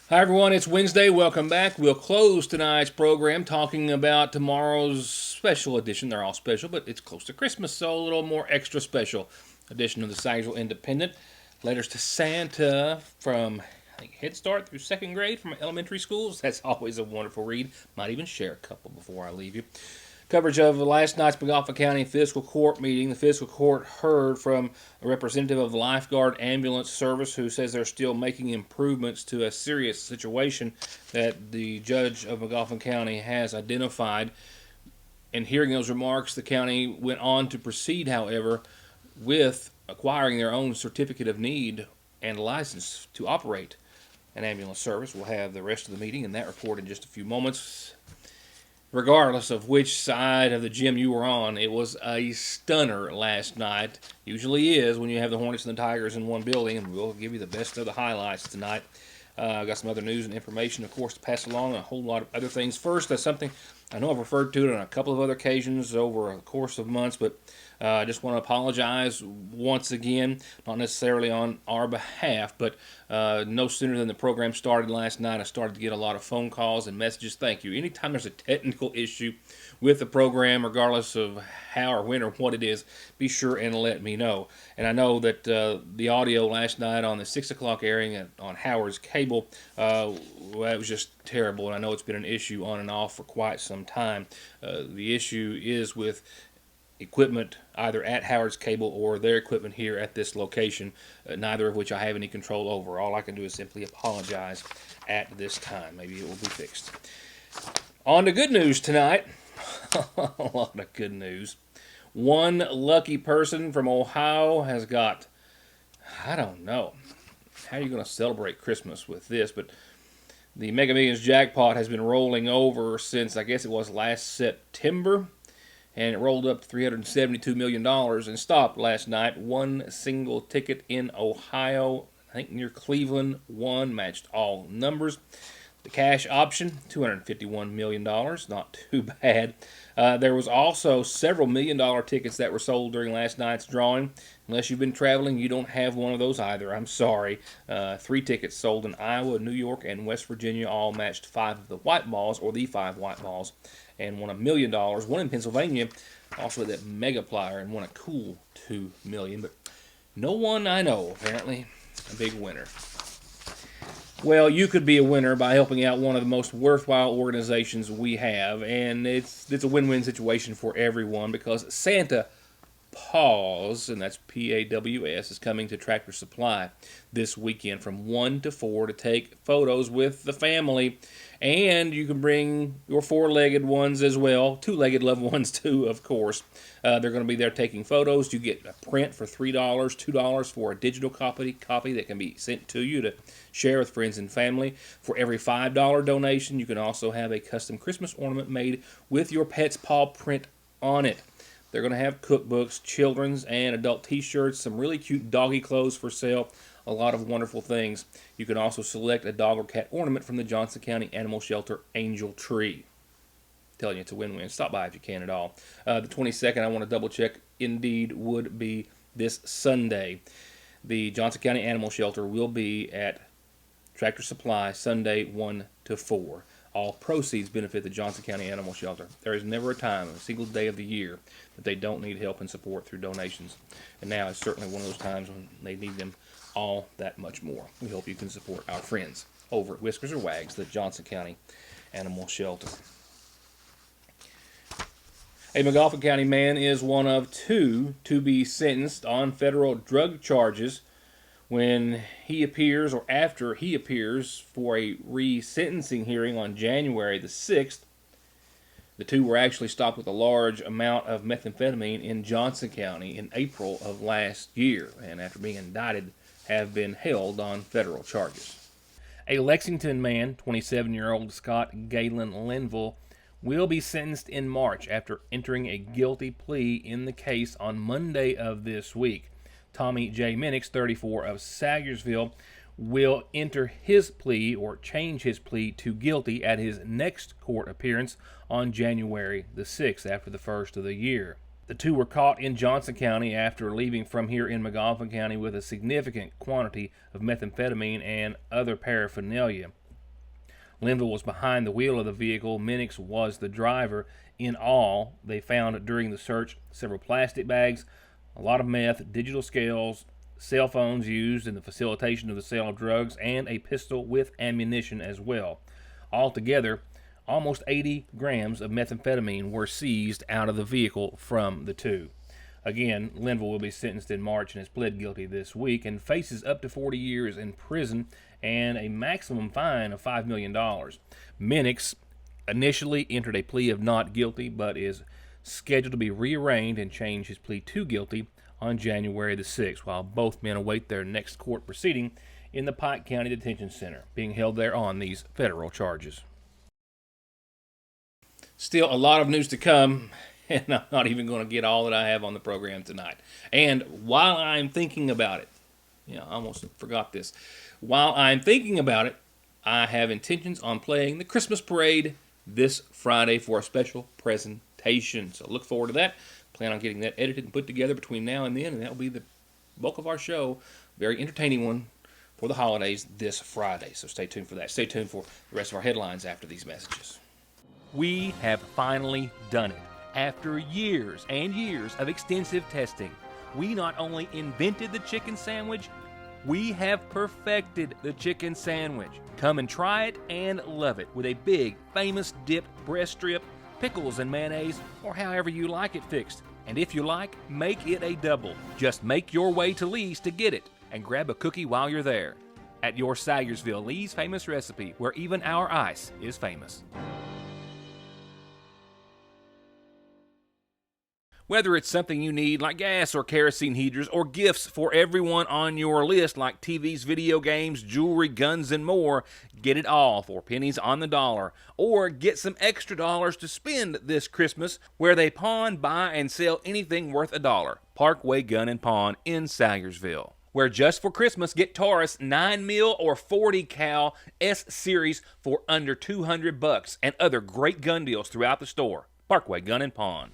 Hi, everyone. It's Wednesday. Welcome back. We'll close tonight's program talking about tomorrow's special edition. They're all special, but it's close to Christmas, so a little more extra special edition of the Sagersville Independent. Letters to Santa from, I think, Head Start through second grade from elementary schools. That's always a wonderful read. Might even share a couple before I leave you. Coverage of last night's McGoffin County Fiscal Court meeting. The Fiscal Court heard from a representative of the Lifeguard Ambulance Service who says they're still making improvements to a serious situation that the judge of McGoffin County has identified. In hearing those remarks, the county went on to proceed, however, with acquiring their own certificate of need and license to operate an ambulance service. We'll have the rest of the meeting and that report in just a few moments. Regardless of which side of the gym you were on, it was a stunner last night. Usually is when you have the Hornets and the Tigers in one building, and we'll give you the best of the highlights tonight. I've got some other news and information, of course, to pass along, and a whole lot of other things. First, that's something I know I've referred to it on a couple of other occasions over a course of months, but I just want to apologize once again, not necessarily on our behalf, but no sooner than the program started last night, I started to get a lot of phone calls and messages. Thank you. Anytime there's a technical issue with the program, regardless of how or when or what it is, be sure and let me know. And I know that the audio last night on the 6 o'clock airing on Howard's cable, well, it was just terrible, and I know it's been an issue on and off for quite some time. The issue is with equipment either at Howard's Cable or their equipment here at this location, neither of which I have any control over. All I can do is simply apologize at this time. Maybe it will be fixed. On to good news tonight. A lot of good news. One lucky person from Ohio has got, I don't know, how are you going to celebrate Christmas with this, but the Mega Millions jackpot has been rolling over since, I guess it was last September, and it rolled up to $372 million and stopped last night. One single ticket in Ohio, I think near Cleveland, won, matched all numbers. The cash option, $251 million, not too bad. There was also several million-dollar tickets that were sold during last night's drawing. Unless you've been traveling, you don't have one of those either. I'm sorry. 3 tickets sold in Iowa, New York, and West Virginia all matched 5 of the white balls, or the 5 white balls, and won $1 million. One in Pennsylvania also had that mega plier and won a cool $2 million. But no one I know, apparently, a big winner. Well, you could be a winner by helping out one of the most worthwhile organizations we have, and it's a win-win situation for everyone because Santa Paws, and that's P-A-W-S, is coming to Tractor Supply this weekend from 1 to 4 to take photos with the family. And you can bring your 4-legged ones as well, 2-legged loved ones too, of course. They're going to be there taking photos. You get a print for $3, $2 for a digital copy that can be sent to you to share with friends and family. For every $5 donation, you can also have a custom Christmas ornament made with your pet's paw print on it. They're going to have cookbooks, children's and adult t-shirts, some really cute doggy clothes for sale, a lot of wonderful things. You can also select a dog or cat ornament from the Johnson County Animal Shelter Angel Tree. I'm telling you, it's a win-win. Stop by if you can at all. The 22nd, I want to double-check, indeed would be this Sunday. The Johnson County Animal Shelter will be at Tractor Supply Sunday 1 to 4. All proceeds benefit the Johnson County Animal Shelter. There is never a time, a single day of the year, that they don't need help and support through donations. And now is certainly one of those times when they need them all that much more. We hope you can support our friends over at Whiskers or Wags, the Johnson County Animal Shelter. A McGoffin County man is one of 2 to be sentenced on federal drug charges when he appears, or after he appears, for a resentencing hearing on January the 6th. The 2 were actually stopped with a large amount of methamphetamine in Johnson County in April of last year, and after being indicted, have been held on federal charges. A Lexington man, 27-year-old Scott Galen Linville, will be sentenced in March after entering a guilty plea in the case on Monday of this week. Tommy J. Minix, 34, of Sagersville, will enter his plea or change his plea to guilty at his next court appearance on January the 6th, after the first of the year. The 2 were caught in Johnson County after leaving from here in McGoffin County with a significant quantity of methamphetamine and other paraphernalia. Linville was behind the wheel of the vehicle. Minix was the driver. In all, they found during the search several plastic bags, a lot of meth, digital scales, cell phones used in the facilitation of the sale of drugs, and a pistol with ammunition as well. Altogether, almost 80 grams of methamphetamine were seized out of the vehicle from the two. Again, Linville will be sentenced in March and has pled guilty this week and faces up to 40 years in prison and a maximum fine of $5 million. Minix initially entered a plea of not guilty, but is scheduled to be rearranged and change his plea to guilty on January the 6th, while both men await their next court proceeding in the Pike County Detention Center, being held there on these federal charges. Still a lot of news to come, and I'm not even going to get all that I have on the program tonight. And while I'm thinking about it, I almost forgot this. While I'm thinking about it, I have intentions on playing the Christmas Parade this Friday for a special presentation. So look forward to that. Plan on getting that edited and put together between now and then, and that will be the bulk of our show. Very entertaining one for the holidays this Friday. So stay tuned for that. Stay tuned for the rest of our headlines after these messages. We have finally done it. After years and years of extensive testing, we not only invented the chicken sandwich, we have perfected the chicken sandwich. Come and try it and love it with a big, famous dipped breast strip, pickles and mayonnaise, or however you like it fixed. And if you like, make it a double. Just make your way to Lee's to get it and grab a cookie while you're there. At your Sayersville Lee's famous recipe, where even our ice is famous. Whether it's something you need like gas or kerosene heaters, or gifts for everyone on your list like TVs, video games, jewelry, guns, and more, get it all for pennies on the dollar. Or get some extra dollars to spend this Christmas where they pawn, buy, and sell anything worth $1. Parkway Gun and Pawn in Sayersville. Where just for Christmas, get Taurus 9mm or 40 cal S-Series for under $200 and other great gun deals throughout the store. Parkway Gun and Pawn.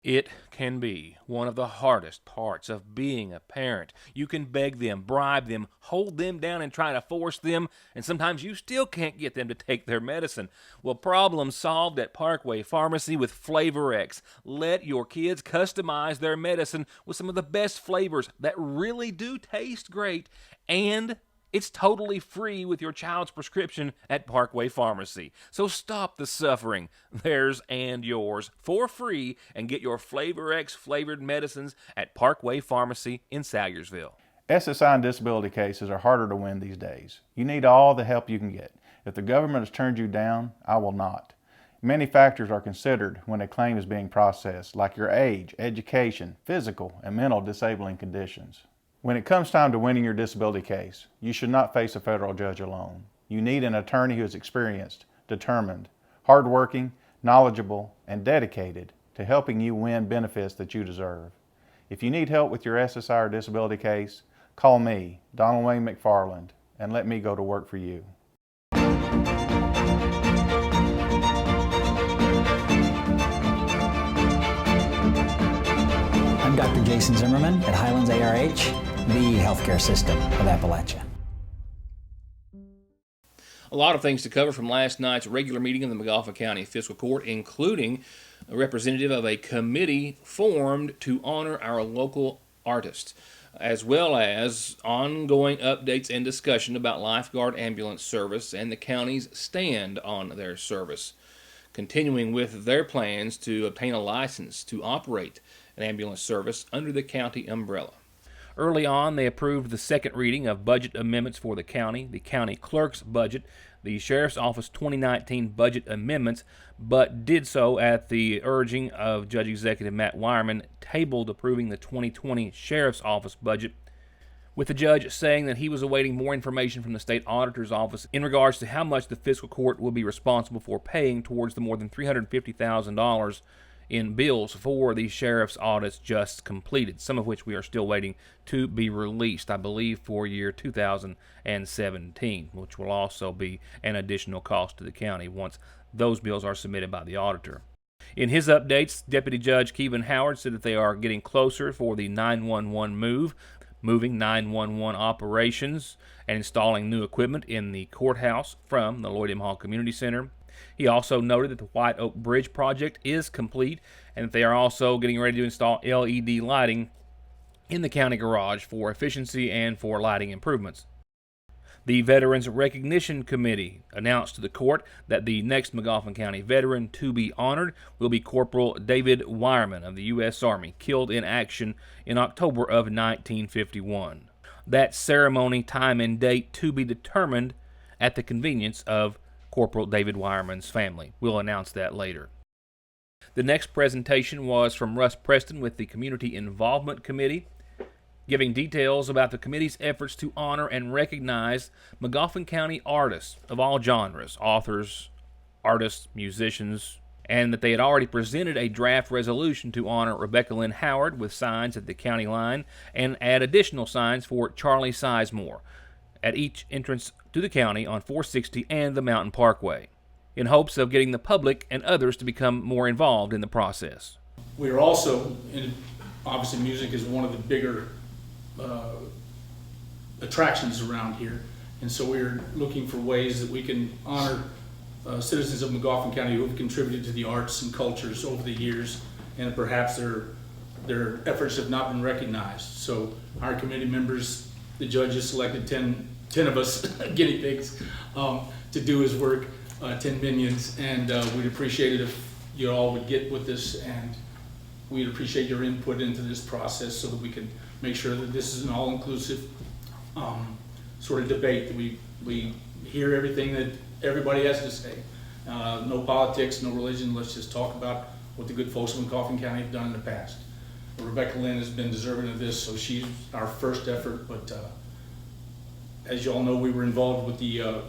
It can be one of the hardest parts of being a parent. You can beg them, bribe them, hold them down and try to force them, and sometimes you still can't get them to take their medicine. Well, problem solved at Parkway Pharmacy with Flavor X. Let your kids customize their medicine with some of the best flavors that really do taste great, and it's totally free with your child's prescription at Parkway Pharmacy. So stop the suffering, theirs and yours, for free, and get your Flavor X flavored medicines at Parkway Pharmacy in Sayersville. SSI and disability cases are harder to win these days. You need all the help you can get. If the government has turned you down, I will not. Many factors are considered when a claim is being processed, like your age, education, physical, and mental disabling conditions. When it comes time to winning your disability case, you should not face a federal judge alone. You need an attorney who is experienced, determined, hardworking, knowledgeable, and dedicated to helping you win benefits that you deserve. If you need help with your SSI or disability case, call me, Donald Wayne McFarland, and let me go to work for you. I'm Dr. Jason Zimmerman at Highlands ARH, the healthcare system of Appalachia. A lot of things to cover from last night's regular meeting of the McGoffin County Fiscal Court, including a representative of a committee formed to honor our local artists, as well as ongoing updates and discussion about lifeguard ambulance service and the county's stand on their service, continuing with their plans to obtain a license to operate an ambulance service under the county umbrella. Early on, they approved the second reading of budget amendments for the county clerk's budget, the sheriff's office 2019 budget amendments, but did so at the urging of Judge Executive Matt Wireman, tabled approving the 2020 sheriff's office budget, with the judge saying that he was awaiting more information from the state auditor's office in regards to how much the fiscal court will be responsible for paying towards the more than $350,000 in bills for the sheriff's audits just completed, some of which we are still waiting to be released, I believe, for year 2017, which will also be an additional cost to the county once those bills are submitted by the auditor. In his updates, Deputy Judge Kevin Howard said that they are getting closer for the 911 move. moving 911 operations and installing new equipment in the courthouse from the Lloyd M. Hall Community Center. He also noted that the White Oak Bridge project is complete and that they are also getting ready to install LED lighting in the county garage for efficiency and for lighting improvements. The Veterans Recognition Committee announced to the court that the next Magoffin County veteran to be honored will be Corporal David Wireman of the U.S. Army, killed in action in October of 1951. That ceremony, time and date to be determined at the convenience of Corporal David Wireman's family. We'll announce that later. The next presentation was from Russ Preston with the Community Involvement Committee, giving details about the committee's efforts to honor and recognize Magoffin County artists of all genres, authors, artists, musicians, and that they had already presented a draft resolution to honor Rebecca Lynn Howard with signs at the county line and add additional signs for Charlie Sizemore at each entrance to the county on 460 and the Mountain Parkway, in hopes of getting the public and others to become more involved in the process. We are also, obviously music is one of the bigger attractions around here, and so we're looking for ways that we can honor citizens of Magoffin County who have contributed to the arts and cultures over the years, and perhaps their efforts have not been recognized. So our committee members, the judges selected 10 of us guinea pigs to do his work, 10 minions, and we'd appreciate it if you all would get with this, and we'd appreciate your input into this process so that we can make sure that this is an all-inclusive sort of debate, that we hear everything that everybody has to say. No politics, no religion, let's just talk about what the good folks of Magoffin County have done in the past. Rebecca Lynn has been deserving of this, so she's our first effort, but as you all know, we were involved with the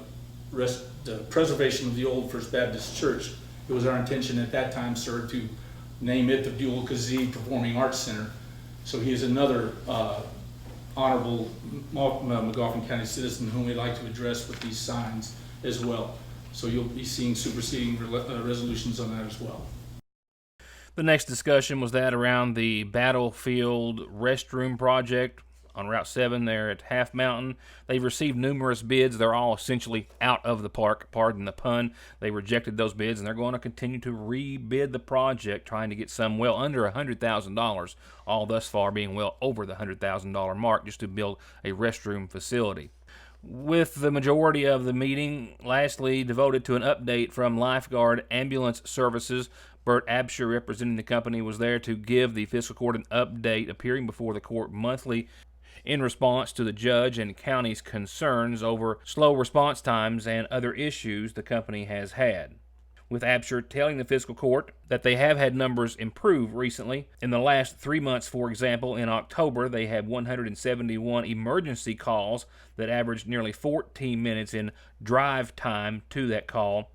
preservation of the old First Baptist Church. It was our intention at that time, sir, to name it the Buell Kazee Performing Arts Center. So he is another honorable Magoffin County citizen whom we'd like to address with these signs as well. So you'll be seeing superseding resolutions on that as well. The next discussion was that around the Battlefield restroom project on Route 7 there at Half Mountain. They've received numerous bids. They're all essentially out of the park, pardon the pun. They rejected those bids, and they're going to continue to rebid the project, trying to get some well under $100,000, all thus far being well over the $100,000 mark just to build a restroom facility. With the majority of the meeting lastly devoted to an update from Lifeguard Ambulance Services, Bert Absher, representing the company, was there to give the fiscal court an update, appearing before the court monthly in response to the judge and county's concerns over slow response times and other issues the company has had. With Absher telling the fiscal court that they have had numbers improve recently. In the last 3 months, for example, in October, they had 171 emergency calls that averaged nearly 14 minutes in drive time to that call,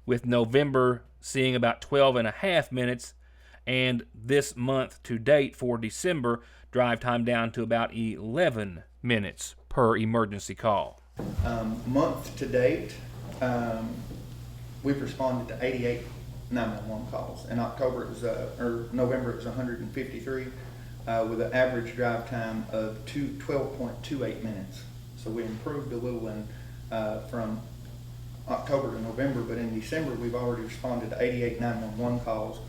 with November seeing about 12 and a half minutes, and this month to date for December, drive time down to about 11 minutes per emergency call. Month to date, we've responded to 88 911 calls. In October, it was, or November, it was 153, with an average drive time of 12.28 minutes. So we improved a little in from October to November, but in December, we've already responded to 88 911 calls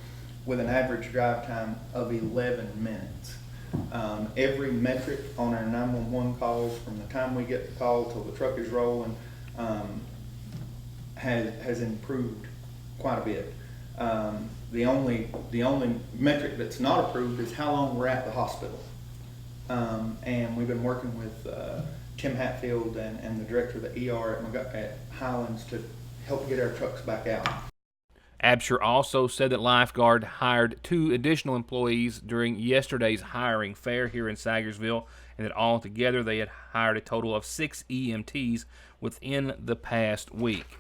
with an average drive time of 11 minutes. Every metric on our 911 calls, from the time we get the call till the truck is rolling, has improved quite a bit. The only metric that's not approved is how long we're at the hospital. And we've been working with Tim Hatfield and the director of the ER at Highlands to help get our trucks back out. Absher also said that Lifeguard hired 2 additional employees during yesterday's hiring fair here in Sagersville, and that altogether they had hired a total of 6 EMTs within the past week.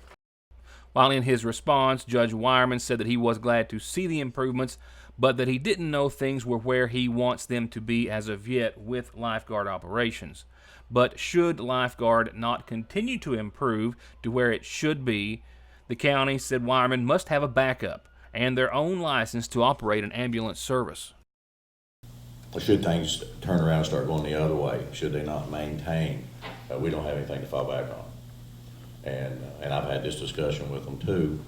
While in his response, Judge Wireman said that he was glad to see the improvements, but that he didn't know things were where he wants them to be as of yet with Lifeguard operations. But should Lifeguard not continue to improve to where it should be, the county, said Wireman, must have a backup and their own license to operate an ambulance service. should things turn around and start going the other way, should they not maintain, we don't have anything to fall back on. And I've had this discussion with them too.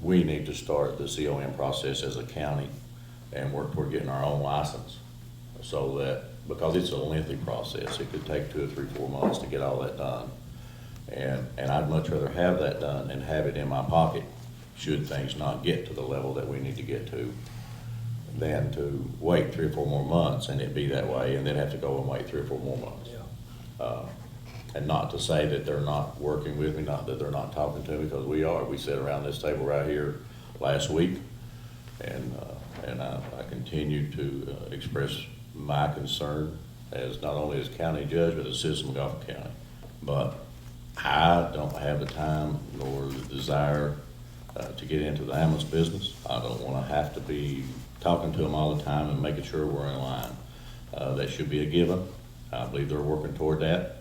We need to start the CON process as a county and work toward getting our own license, so that, because it's a lengthy process, it could take 2 or 3, 4 months to get all that done. And I'd much rather have that done and have it in my pocket should things not get to the level that we need to get to, than to wait 3 or 4 more months and it be that way and then have to go and wait 3 or 4 more months. And not to say that they're not working with me, not that they're not talking to me, because we are. We sat around this table right here last week, and I continue to express my concern as not only as county judge, but as citizen of McGoffin County. But I don't have the time nor the desire to get into the ambulance business. I don't want to have to be talking to them all the time and making sure we're in line. That should be a given. I believe they're working toward that.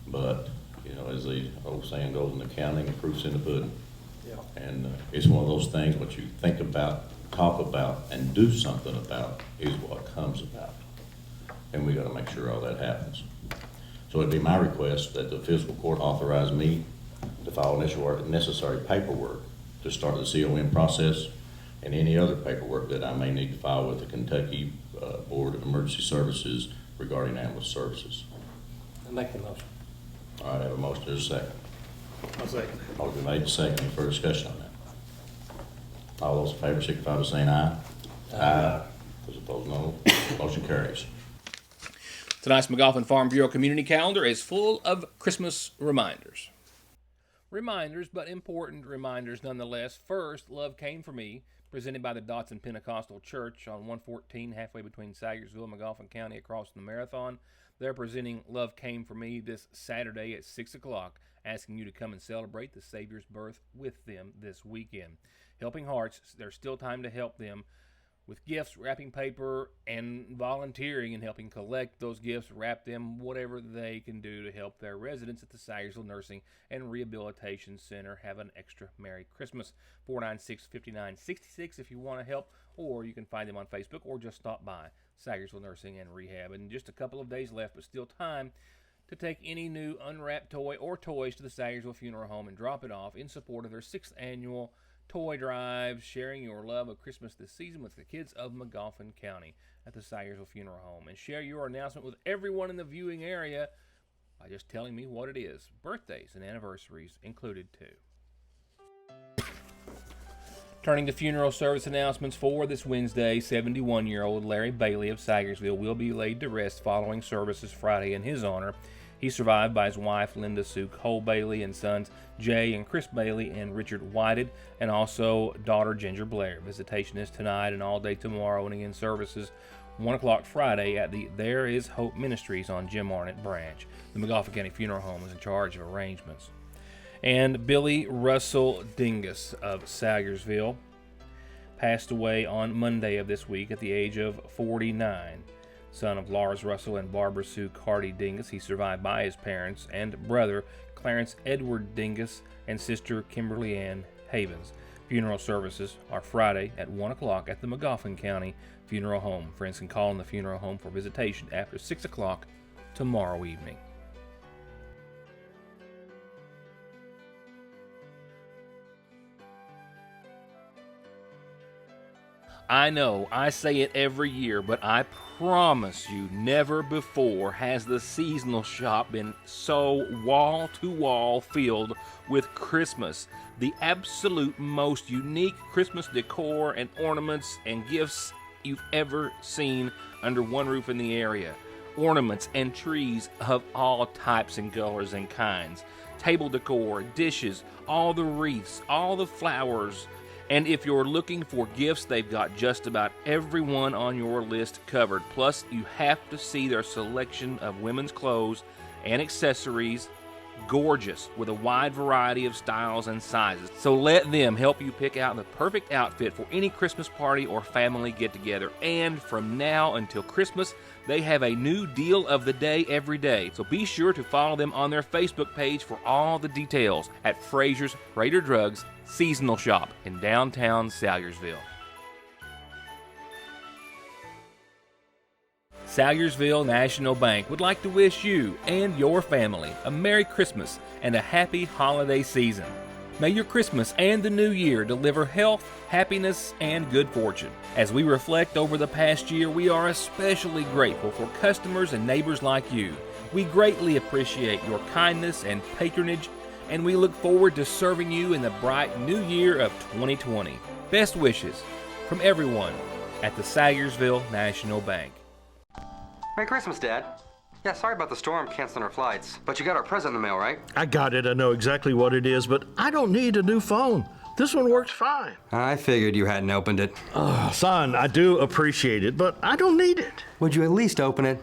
But, you know, as the old saying goes in accounting, the proof's in the pudding. Yeah. And it's one of those things, what you think about, talk about, and do something about is what comes about. And we got to make sure all that happens. So it'd be my request that the fiscal court authorize me to file necessary paperwork to start the CON process and any other paperwork that I may need to file with the Kentucky Board of Emergency Services regarding ambulance services. I make the motion. All right, I have a motion. There's a second. I'll second. Motion made, second. Any further discussion on that? All those in favor signify by saying aye. Aye. Those opposed, no. Motion carries. Tonight's McGoffin Farm Bureau community calendar is full of Christmas reminders. Reminders, but important reminders nonetheless. First, Love Came For Me, presented by the Dotson Pentecostal Church on 114, halfway between Sagersville and McGoffin County across the Marathon. They're presenting Love Came For Me this Saturday at 6 o'clock, asking you to come and celebrate the Savior's birth with them this weekend. Helping Hearts, there's still time to help them with gifts, wrapping paper, and volunteering and helping collect those gifts, wrap them, whatever they can do to help their residents at the Sagersville Nursing and Rehabilitation Center have an extra Merry Christmas. 496-5966 if you want to help, or you can find them on Facebook or just stop by Sagersville Nursing and Rehab. And just a couple of days left, but still time to take any new unwrapped toy or toys to the Sagersville Funeral Home and drop it off in support of their 6th annual toy drive, sharing your love of Christmas this season with the kids of McGoffin County at the Sagersville Funeral Home. And share your announcement with everyone in the viewing area by just telling me what it is. Birthdays and anniversaries included too. Turning to funeral service announcements for this Wednesday, 71-year-old Larry Bailey of Sagersville will be laid to rest following services Friday in his honor. He's survived by his wife, Linda Sue Cole Bailey, and sons Jay and Chris Bailey and Richard Whited, and also daughter Ginger Blair. Visitation is tonight and all day tomorrow, and again services 1 o'clock Friday at the There Is Hope Ministries on Jim Arnett Branch. The McGoffin County Funeral Home is in charge of arrangements. And Billy Russell Dingus of Sagersville passed away on Monday of this week at the age of 49. Son of Lars Russell and Barbara Sue Carty Dingus, he survived by his parents and brother Clarence Edward Dingus and sister Kimberly Ann Havens. Funeral services are Friday at 1 o'clock at the McGoffin County Funeral Home. Friends can call in the funeral home for visitation after 6 o'clock tomorrow evening. I know, I say it every year, but I promise you, never before has the seasonal shop been so wall-to-wall filled with Christmas. The absolute most unique Christmas decor and ornaments and gifts you've ever seen under one roof in the area. Ornaments and trees of all types and colors and kinds. Table decor, dishes, all the wreaths, all the flowers. And if you're looking for gifts, they've got just about everyone on your list covered. Plus, you have to see their selection of women's clothes and accessories. Gorgeous, with a wide variety of styles and sizes. So let them help you pick out the perfect outfit for any Christmas party or family get-together. And from now until Christmas, they have a new deal of the day every day. So be sure to follow them on their Facebook page for all the details at Fraser's Raider Drugs Seasonal Shop in downtown Salyersville. Salyersville National Bank would like to wish you and your family a Merry Christmas and a happy holiday season. May your Christmas and the new year deliver health, happiness, and good fortune. As we reflect over the past year, we are especially grateful for customers and neighbors like you. We greatly appreciate your kindness and patronage, and we look forward to serving you in the bright new year of 2020. Best wishes from everyone at the Salyersville National Bank. Merry Christmas, Dad. Yeah, sorry about the storm canceling our flights, but you got our present in the mail, right? I got it. I know exactly what it is, but I don't need a new phone. This one works fine. I figured you hadn't opened it. Son, I do appreciate it, but I don't need it. Would you at least open it?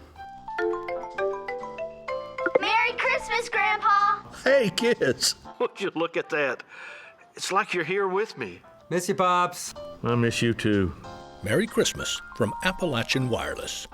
Merry Christmas, Grandpa! Hey, kids, would you look at that? It's like you're here with me. Miss you, Pops. I miss you too. Merry Christmas from Appalachian Wireless.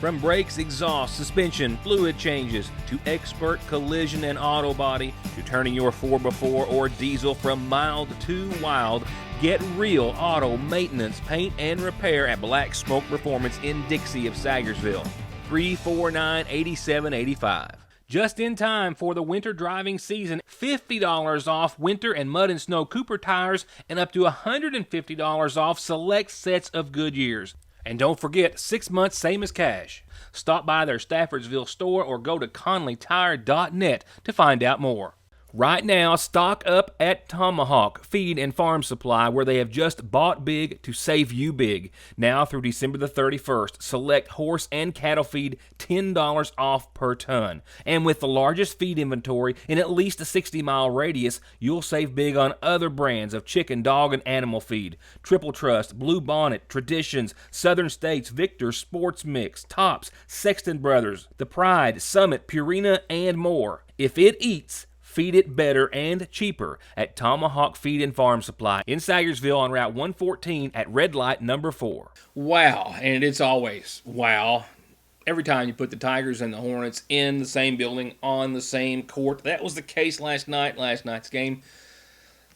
From brakes, exhaust, suspension, fluid changes, to expert collision and auto body, to turning your 4x4 or diesel from mild to wild, get real auto maintenance, paint, and repair at Black Smoke Performance in Dixie of Salyersville. 349-8785. Just in time for the winter driving season, $50 off winter and mud and snow Cooper tires and up to $150 off select sets of Goodyears. And don't forget, 6 months same as cash. Stop by their Staffordsville store or go to conleytire.net to find out more. Right now, stock up at Tomahawk Feed and Farm Supply, where they have just bought big to save you big. Now through December the 31st, select horse and cattle feed $10 off per ton. And with the largest feed inventory in at least a 60-mile radius, you'll save big on other brands of chicken, dog, and animal feed. Triple Trust, Blue Bonnet, Traditions, Southern States, Victor, Sports Mix, Tops, Sexton Brothers, The Pride, Summit, Purina, and more. If it eats, feed it better and cheaper at Tomahawk Feed and Farm Supply in Salyersville on Route 114 at Red Light number 4. Wow, and it's always wow. Every time you put the Tigers and the Hornets in the same building on the same court. That was the case last night. Last night's game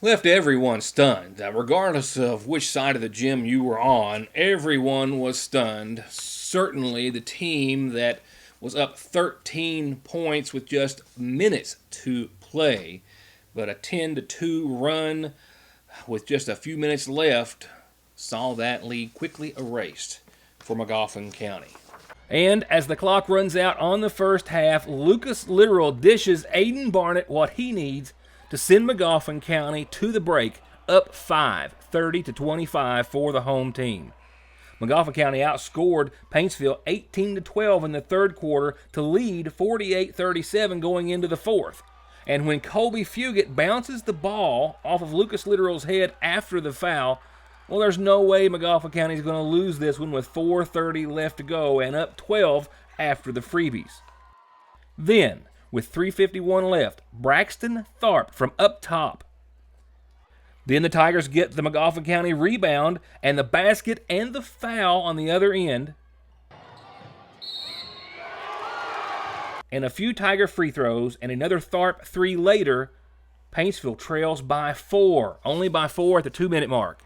left everyone stunned. Regardless of which side of the gym you were on, everyone was stunned. Certainly the team that was up 13 points with just minutes to play, but a 10-2 run with just a few minutes left saw that lead quickly erased for Magoffin County. And as the clock runs out on the first half, Lucas Literal dishes Aiden Barnett what he needs to send Magoffin County to the break, up 5, 30-25 for the home team. Magoffin County outscored Paintsville 18-12 in the third quarter to lead 48-37 going into the fourth. And when Colby Fugit bounces the ball off of Lucas Literal's head after the foul, well, there's no way Magoffin County is going to lose this one with 4:30 left to go and up 12 after the freebies. Then, with 3:51 left, Braxton Tharp from up top. Then the Tigers get the Magoffin County rebound and the basket and the foul on the other end. And a few Tiger free throws and another Tharp 3 later, Paintsville trails by 4, only by 4 at the 2-minute mark.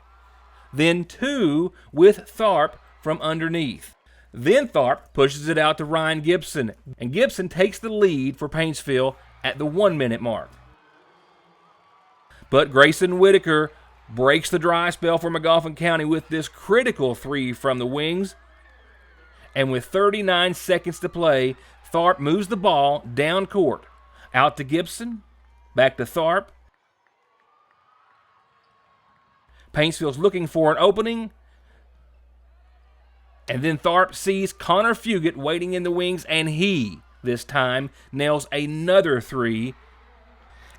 Then 2 with Tharp from underneath. Then Tharp pushes it out to Ryan Gibson, and Gibson takes the lead for Paintsville at the 1-minute mark. But Grayson Whitaker breaks the dry spell for Magoffin County with this critical 3 from the wings. And with 39 seconds to play, Tharp moves the ball down court. Out to Gibson, back to Tharp. Paintsville's looking for an opening. And then Tharp sees Connor Fugit waiting in the wings, and he, this time, nails another 3.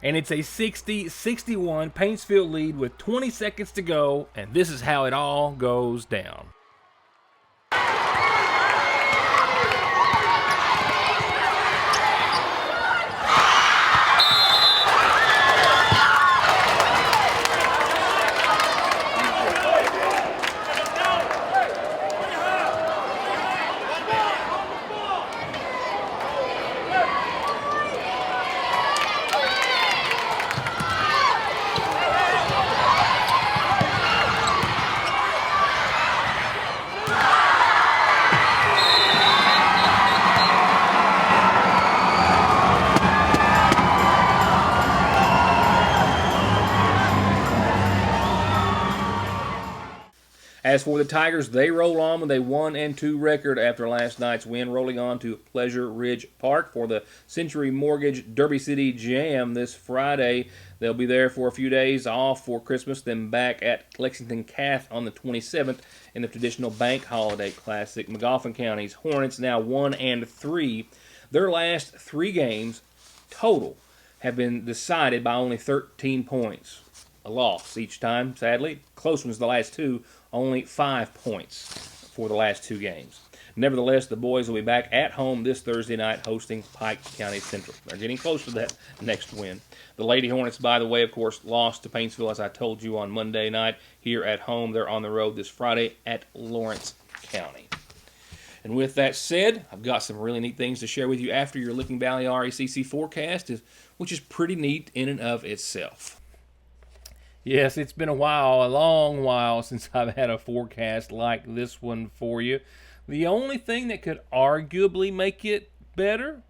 And it's a 60-61 Paintsville lead with 20 seconds to go, and this is how it all goes down. As for the Tigers, they roll on with a 1-2 record after last night's win, rolling on to Pleasure Ridge Park for the Century Mortgage Derby City Jam this Friday. They'll be there for a few days off for Christmas, then back at Lexington Cath on the 27th in the traditional Bank Holiday Classic. McGoffin County's Hornets now 1-3. Their last 3 games total have been decided by only 13 points. A loss each time, sadly. Close ones the last 2, only 5 points for the last 2 games. Nevertheless, the boys will be back at home this Thursday night hosting Pike County Central. They're getting close to that next win. The Lady Hornets, by the way, of course, lost to Paintsville, as I told you, on Monday night here at home. They're on the road this Friday at Lawrence County. And with that said, I've got some really neat things to share with you after your Licking Valley RACC forecast, which is pretty neat in and of itself. Yes, it's been a long while since I've had a forecast like this one for you. The only thing that could arguably make it better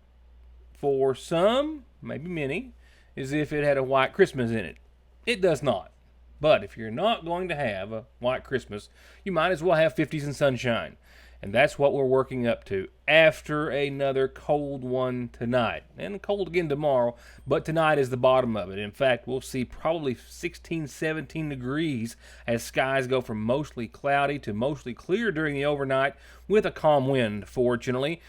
for some, maybe many, is if it had a white Christmas in it. It does not. But if you're not going to have a white Christmas, you might as well have 50s and sunshine. And that's what we're working up to after another cold one tonight. And cold again tomorrow, but tonight is the bottom of it. In fact, we'll see probably 16, 17 degrees as skies go from mostly cloudy to mostly clear during the overnight with a calm wind, fortunately.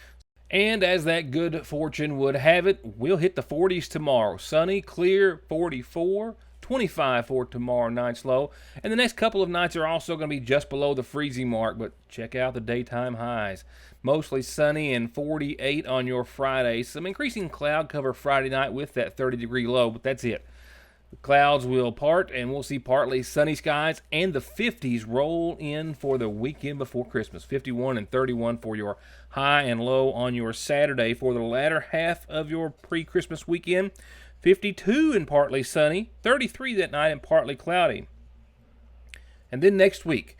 And as that good fortune would have it, we'll hit the 40s tomorrow. Sunny, clear, 44. 25 for tomorrow night's low. And the next couple of nights are also going to be just below the freezing mark, but check out the daytime highs. Mostly sunny and 48 on your Friday. Some increasing cloud cover Friday night with that 30-degree low, but that's it. The clouds will part, and we'll see partly sunny skies, and the 50s roll in for the weekend before Christmas. 51 and 31 for your high and low on your Saturday. For the latter half of your pre-Christmas weekend, 52 and partly sunny, 33 that night and partly cloudy. And then next week,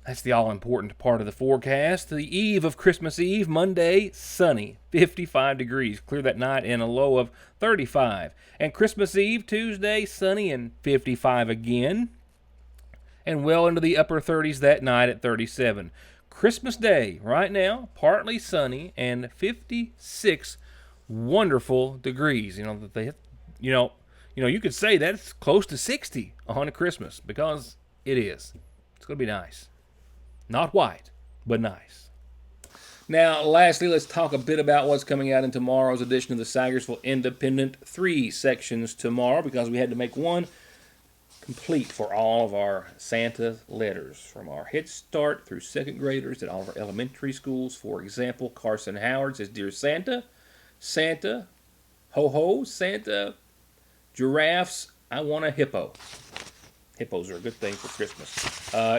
that's the all-important part of the forecast. The eve of Christmas Eve, Monday, sunny, 55 degrees, clear that night and a low of 35. And Christmas Eve, Tuesday, sunny and 55 again, and well into the upper 30s that night at 37. Christmas Day, right now, partly sunny and 56 wonderful degrees. You could say that's close to 60 on Christmas, because it is. It's going to be nice. Not white, but nice. Now, lastly, let's talk a bit about what's coming out in tomorrow's edition of the Sagersville Independent. 3 sections tomorrow, because we had to make one complete for all of our Santa letters, from our Head Start through 2nd graders at all of our elementary schools. For example, Carson Howard says, "Dear Santa, Santa, ho-ho, Santa, giraffes, I want a hippo." Hippos are a good thing for Christmas.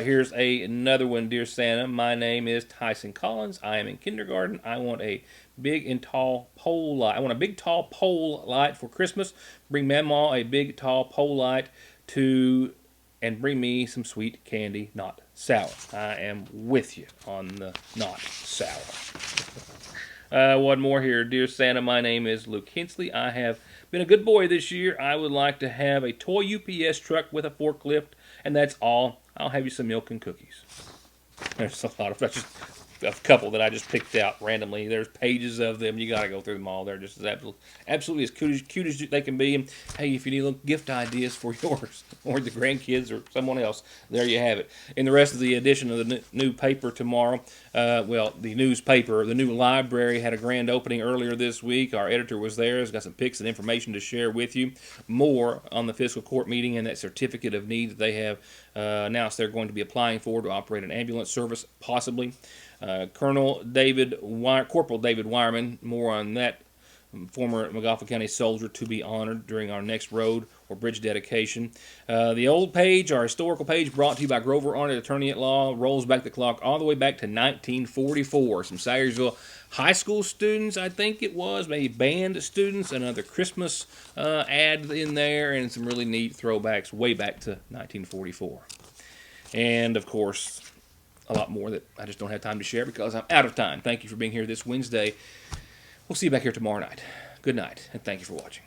Here's another one. "Dear Santa, my name is Tyson Collins. I am in kindergarten. I want a big and tall pole light. I want a big tall pole light for Christmas. Bring Mamaw a big tall pole light and bring me some sweet candy, not sour." I am with you on the not sour. One more here. "Dear Santa, my name is Luke Hensley. I have been a good boy this year. I would like to have a toy UPS truck with a forklift, and that's all. I'll have you some milk and cookies." There's a lot of, that's just a couple that I just picked out randomly. There's pages of them. You got to go through them all. They're just absolutely as cute as they can be. And hey, if you need little gift ideas for yours or the grandkids or someone else, there you have it. In the rest of the edition of the new paper tomorrow, the newspaper, the new library had a grand opening earlier this week. Our editor was there. Has got some pics and information to share with you. More on the fiscal court meeting and that certificate of need that they have announced they're going to be applying for to operate an ambulance service, possibly. Corporal David Wireman, more on that, former McGoffin County soldier, to be honored during our next road or bridge dedication. The old page, our historical page, brought to you by Grover Arnett, attorney at law, rolls back the clock all the way back to 1944. Some Sagersville high school students, I think it was, maybe band students, another Christmas ad in there, and some really neat throwbacks way back to 1944. And, of course, a lot more that I just don't have time to share because I'm out of time. Thank you for being here this Wednesday. We'll see you back here tomorrow night. Good night, and thank you for watching.